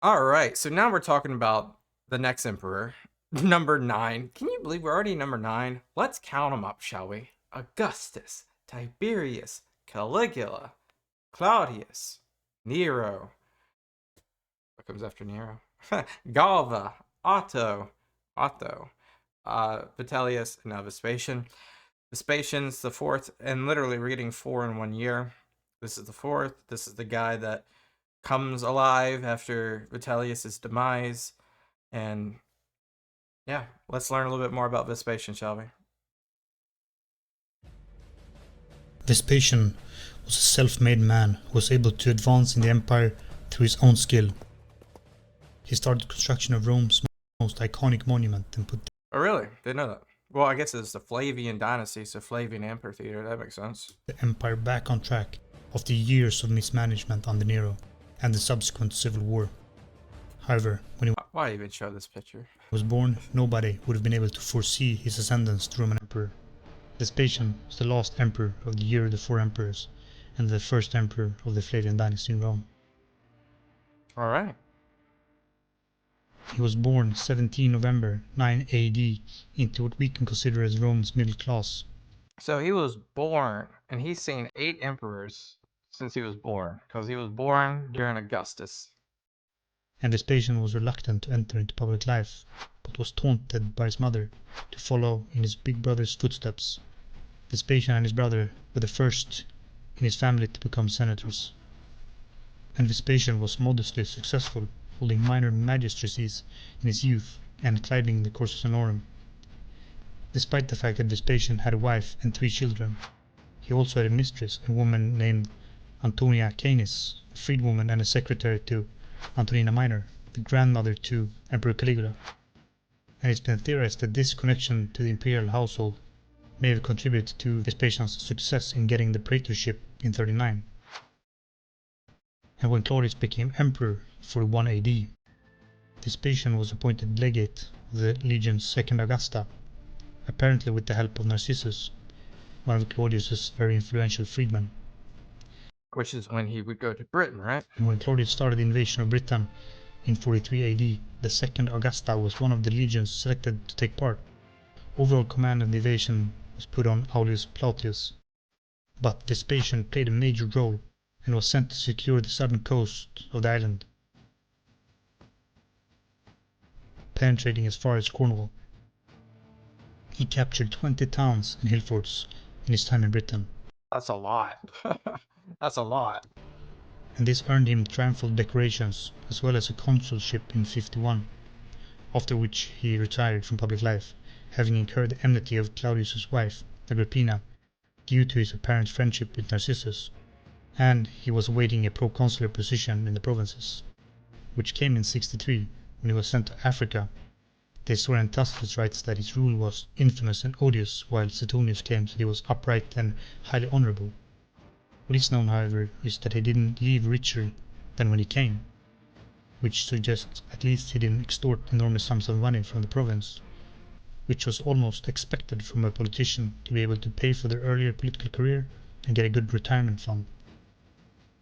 All right, so now we're talking about the next emperor, number 9. Can you believe we're already number 9? Let's count them up, shall we? Augustus, Tiberius, Caligula, Claudius, Nero. What comes after Nero? Galba, Otto, Vitellius, and Vespasian. Vespasian's the 4th, and literally we're getting 4 in 1 year. This is the 4th. This is the guy that comes alive after Vitellius's demise. And yeah, let's learn a little bit more about Vespasian, shall we? Vespasian was a self-made man who was able to advance in the empire through his own skill. He started construction of Rome's most iconic monument and put Oh, really? Didn't know that. Well, I guess it's the Flavian dynasty, so Flavian amphitheater. That makes sense. the empire back on track after years of mismanagement under Nero and the subsequent civil war. However, when he Why even show this picture? was born, nobody would have been able to foresee his ascendance to Roman emperor. Vespasian was the last emperor of the year of the 4 emperors and the first emperor of the Flavian dynasty in Rome. All right. He was born 17 November 9 AD into what we can consider as Rome's middle class. So he was born, and he's seen 8 emperors since he was born, because he was born during Augustus. And Vespasian was reluctant to enter into public life, but was taunted by his mother to follow in his big brother's footsteps. Vespasian and his brother were the first in his family to become senators. And Vespasian was modestly successful, holding minor magistracies in his youth and climbing the Cursus Honorum. Despite the fact that Vespasian had a wife and 3 children, he also had a mistress, a woman named Antonia Canis, a freedwoman and a secretary to Antonina Minor, the grandmother to Emperor Caligula. And it's been theorized that this connection to the imperial household may have contributed to Vespasian's success in getting the praetorship in 39. And when Claudius became emperor in 41 AD, Vespasian was appointed legate of the legion's second Augusta, apparently with the help of Narcissus, one of Claudius's very influential freedmen. Which is when he would go to Britain, right? And when Claudius started the invasion of Britain in 43 AD, the second Augusta was one of the legions selected to take part. Overall command of the invasion was put on Aulus Plautius, but Vespasian played a major role and was sent to secure the southern coast of the island, penetrating as far as Cornwall. He captured 20 towns and hill forts in his time in Britain. That's a lot. That's a lot. And this earned him triumphal decorations as well as a consulship in 51, after which he retired from public life, having incurred the enmity of Claudius's wife, Agrippina, due to his apparent friendship with Narcissus, and he was awaiting a proconsular position in the provinces, which came in 63 when he was sent to Africa. The historian Tacitus writes that his rule was infamous and odious, while Suetonius claims that he was upright and highly honourable. What is known, however, is that he didn't leave richer than when he came, which suggests at least he didn't extort enormous sums of money from the province, which was almost expected from a politician to be able to pay for their earlier political career and get a good retirement fund.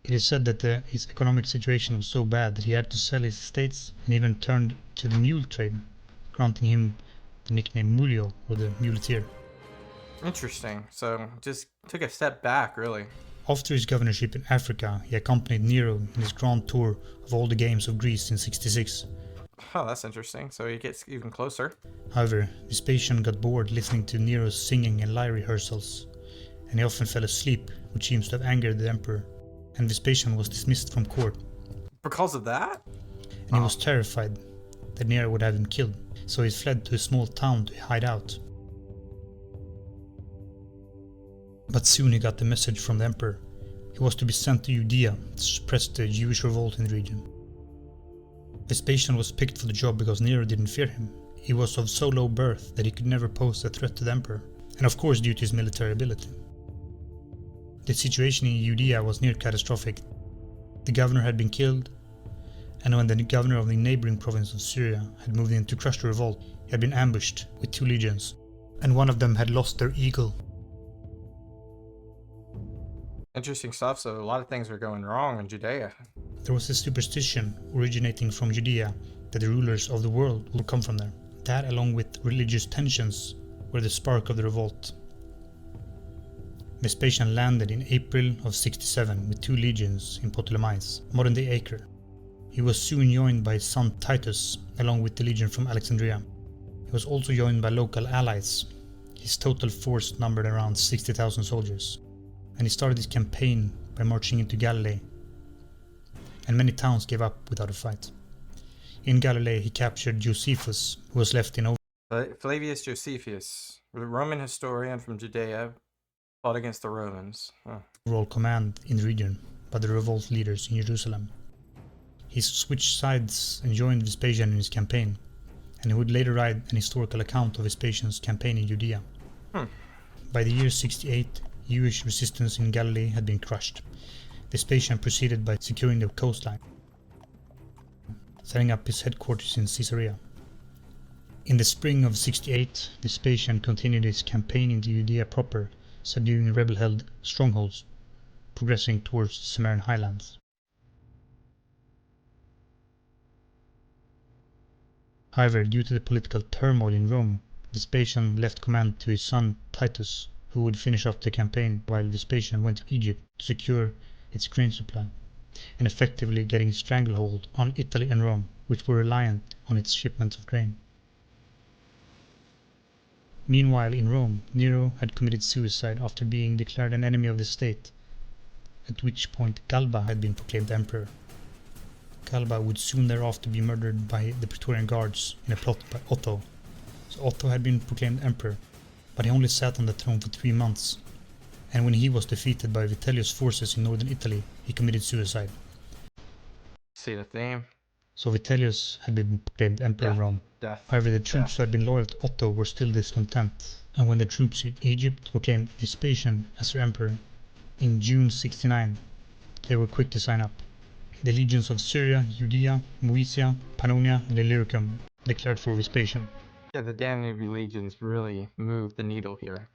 It is said that his economic situation was so bad that he had to sell his estates and even turned to the mule trade, granting him the nickname Mulio, or the muleteer. Interesting. So just took a step back, really. After his governorship in Africa, he accompanied Nero in his grand tour of all the games of Greece in 66. Oh, that's interesting. So he gets even closer. However, Vespasian got bored listening to Nero's singing and lyre rehearsals, and he often fell asleep, which seems to have angered the emperor, and Vespasian was dismissed from court. Because of that? And he was terrified that Nero would have him killed, so he fled to a small town to hide out. But soon he got the message from the emperor. He was to be sent to Judea to suppress the Jewish revolt in the region. Vespasian was picked for the job because Nero didn't fear him. He was of so low birth that he could never pose a threat to the emperor, and of course due to his military ability. The situation in Judea was near catastrophic. The governor had been killed, and when the governor of the neighboring province of Syria had moved in to crush the revolt, he had been ambushed with 2 legions, and one of them had lost their eagle. Interesting stuff. So a lot of things were going wrong in Judea. There was a superstition originating from Judea that the rulers of the world would come from there. That, along with religious tensions, were the spark of the revolt. Vespasian landed in April of 67 with 2 legions in Ptolemais, modern-day Acre. He was soon joined by his son Titus, along with the legion from Alexandria. He was also joined by local allies. His total force numbered around 60,000 soldiers, and he started his campaign by marching into Galilee, and many towns gave up without a fight. In Galilee he captured Josephus, who was left in Flavius Josephus, the Roman historian from Judea, fought against the Romans. overall command in the region by the revolt leaders in Jerusalem. He switched sides and joined Vespasian in his campaign, and he would later write an historical account of Vespasian's campaign in Judea. By the year 68, Jewish resistance in Galilee had been crushed. Vespasian proceeded by securing the coastline, setting up his headquarters in Caesarea. In the spring of 68, Vespasian continued his campaign in Judea proper, subduing rebel-held strongholds, progressing towards the Samarian highlands. However, due to the political turmoil in Rome, Vespasian left command to his son Titus, who would finish off the campaign while Vespasian went to Egypt to secure its grain supply, and effectively getting stranglehold on Italy and Rome, which were reliant on its shipments of grain. Meanwhile, in Rome, Nero had committed suicide after being declared an enemy of the state, at which point Galba had been proclaimed emperor. Galba would soon thereafter be murdered by the Praetorian Guards in a plot by Otho. So Otho had been proclaimed emperor, but he only sat on the throne for 3 months, and when he was defeated by Vitellius' forces in northern Italy, he committed suicide. See the theme? So Vitellius had been proclaimed emperor of Rome. Death. However, the troops who had been loyal to Otto were still discontent, and when the troops in Egypt proclaimed Vespasian as their emperor in June 69, they were quick to sign up. The legions of Syria, Judea, Moesia, Pannonia, and Illyricum declared for Vespasian. Yeah, the Danube legions really moved the needle here.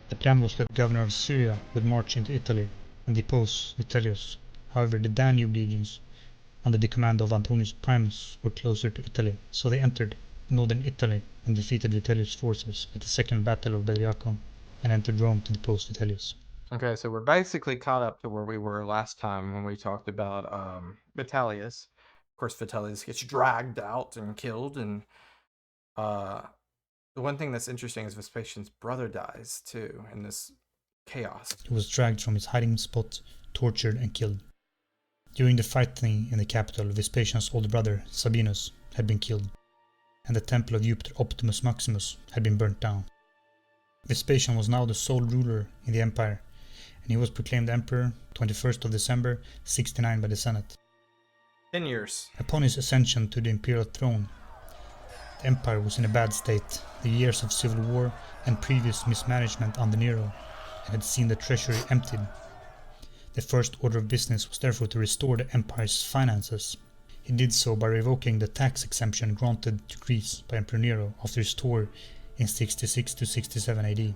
The plan was that the governor of Syria would march into Italy and depose Vitellius. However, the Danube legions, under the command of Antonius Primus, were closer to Italy, so they entered northern Italy and defeated Vitellius' forces at the Second Battle of Belliacum and entered Rome to depose Vitellius. Okay, so we're basically caught up to where we were last time when we talked about Vitellius. Of course, Vitellius gets dragged out and killed, and the one thing that's interesting is Vespasian's brother dies too in this chaos. He was dragged from his hiding spot, tortured, and killed. During the fighting in the capital, Vespasian's older brother, Sabinus, had been killed, and the temple of Jupiter Optimus Maximus had been burnt down. Vespasian was now the sole ruler in the empire, and he was proclaimed emperor 21st of December 69 by the Senate. 10 years. Upon his ascension to the imperial throne, the empire was in a bad state. The years of civil war and previous mismanagement under Nero had seen the treasury emptied. The first order of business was therefore to restore the empire's finances. He did so by revoking the tax exemption granted to Greece by Emperor Nero after his tour in 66 to 67 AD,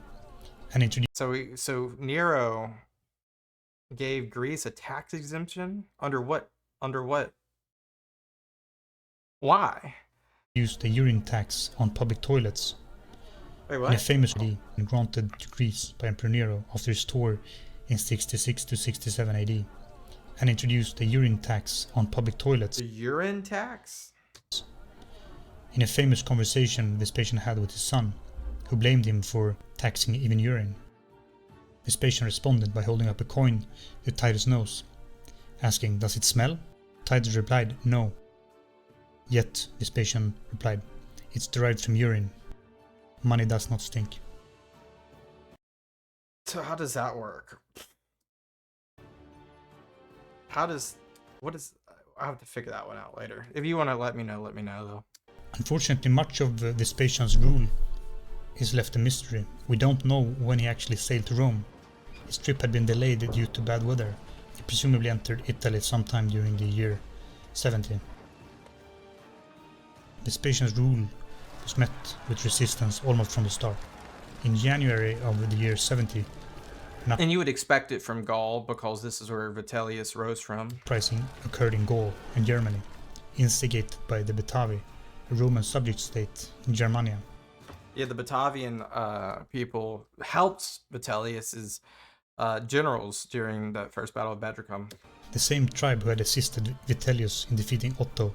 and introduced So Nero gave Greece a tax exemption? Under what? Why? the urine tax on public toilets. Wait, In a what? famous decree granted to Greece by Emperor Nero after his tour in 66 to 67 AD, and introduced a urine tax on public toilets. The urine tax? In a famous conversation Vespasian had with his son, who blamed him for taxing even urine, Vespasian responded by holding up a coin to Titus' nose, asking, "Does it smell?" Titus replied, "No." Yet Vespasian replied, "It's derived from urine. Money does not stink." So how does that work? I have to figure that one out later. If you want to let me know though. Unfortunately, much of Vespasian's rule is left a mystery. We don't know when he actually sailed to Rome. His trip had been delayed due to bad weather. He presumably entered Italy sometime during the year 70. Vespasian's rule was met with resistance almost from the start. In January of the year 70, And you would expect it from Gaul because this is where Vitellius rose from. Uprising occurred in Gaul and Germany, instigated by the Batavi, a Roman subject state in Germania. Yeah, the Batavian people helped Vitellius's generals during the First Battle of Bedricum. The same tribe who had assisted Vitellius in defeating Otto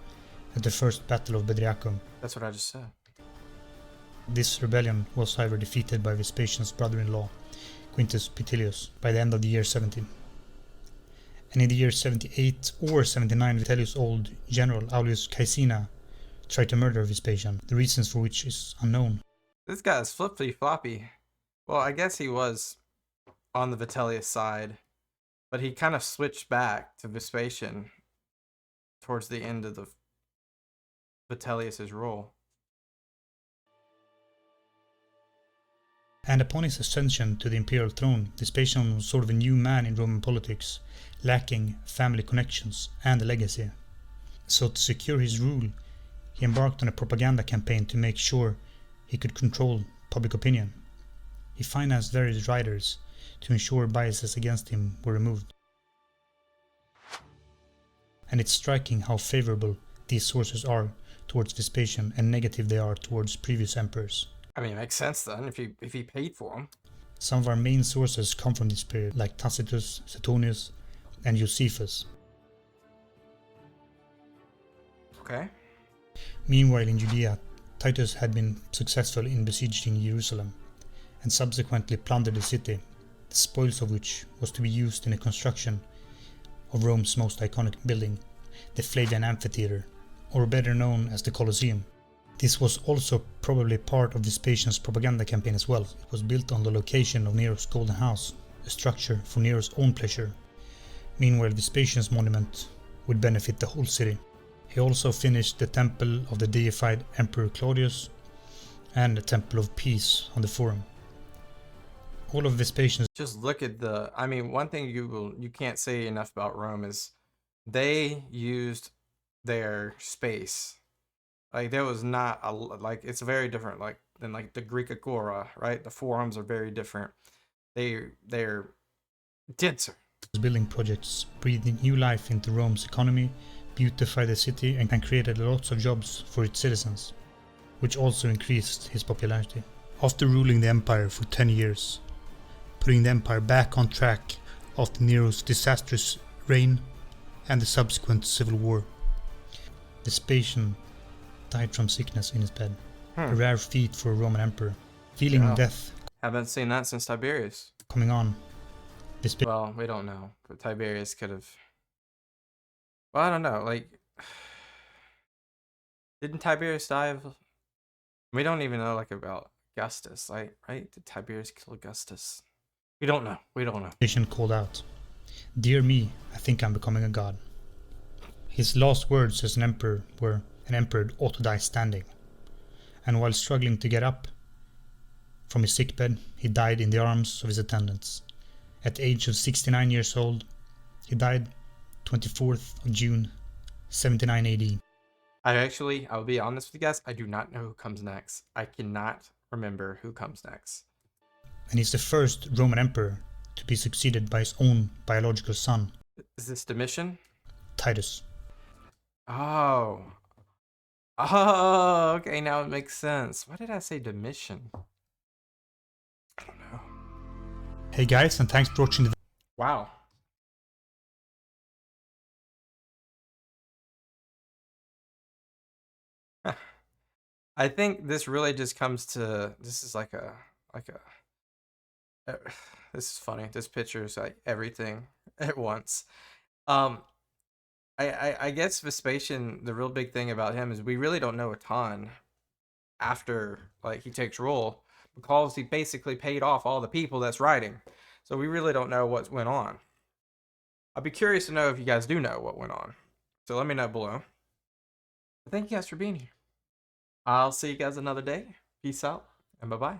at the First Battle of Bedriacum. That's what I just said. This rebellion was however defeated by Vespasian's brother-in-law, Quintus Pitilius, by the end of the year 70. And in the year 78 or 79, Vitellius' old general Aulus Caecina tried to murder Vespasian, the reasons for which is unknown. This guy is flippy-floppy. Well, I guess he was on the Vitellius side, but he kind of switched back to Vespasian towards the end of the Vitellius's rule. And upon his ascension to the imperial throne, Vespasian was sort of a new man in Roman politics, lacking family connections and a legacy. So to secure his rule, he embarked on a propaganda campaign to make sure he could control public opinion. He financed various writers to ensure biases against him were removed. And it's striking how favorable these sources are towards Vespasian and negative they are towards previous emperors. I mean, it makes sense then if he paid for them. Some of our main sources come from this period, like Tacitus, Suetonius, and Josephus. Okay. Meanwhile, in Judea, Titus had been successful in besieging Jerusalem, and subsequently plundered the city, the spoils of which was to be used in the construction of Rome's most iconic building, the Flavian amphitheater, or better known as the Colosseum. This was also probably part of Vespasian's propaganda campaign as well. It was built on the location of Nero's Golden House, a structure for Nero's own pleasure. Meanwhile, Vespasian's monument would benefit the whole city. He also finished the temple of the deified Emperor Claudius and the Temple of Peace on the Forum. All of Vespasian's... Just look at the... I mean, one thing you can't say enough about Rome is they used their space. Like, there was not a... Like, it's very different, like, than, like, the Greek Agora, right? The forums are very different. They're denser. Building projects breathed new life into Rome's economy, beautified the city, and created lots of jobs for its citizens, which also increased his popularity. After ruling the empire for 10 years, putting the empire back on track after Nero's disastrous reign and the subsequent civil war, Vespasian died from sickness in his bed, a rare feat for a Roman emperor. Feeling death. Haven't seen that since Tiberius. Coming on. Well, we don't know, but Tiberius could have... Well, I don't know, like... Didn't Tiberius die of... We don't even know, like, about Augustus, like, right? Did Tiberius kill Augustus? We don't know. Vespasian called out, "Dear me, I think I'm becoming a god." His last words as an emperor were, "An emperor ought to die standing." And while struggling to get up from his sickbed, he died in the arms of his attendants. At the age of 69 years old, he died 24th of June, 79 AD. I'll be honest with you guys, I do not know who comes next. I cannot remember who comes next. And he's the first Roman emperor to be succeeded by his own biological son. Is this Domitian? Titus. Oh, okay, now it makes sense. Why did I say Domitian? I don't know. Hey guys, and thanks for watching the video. Wow. I think this really just comes to, this is like a, this is funny. This picture is like everything at once. I guess Vespasian, the real big thing about him is we really don't know a ton after, like, he takes rule, because he basically paid off all the people that's writing. So we really don't know what went on. I'd be curious to know if you guys do know what went on. So let me know below. Thank you guys for being here. I'll see you guys another day. Peace out and bye-bye.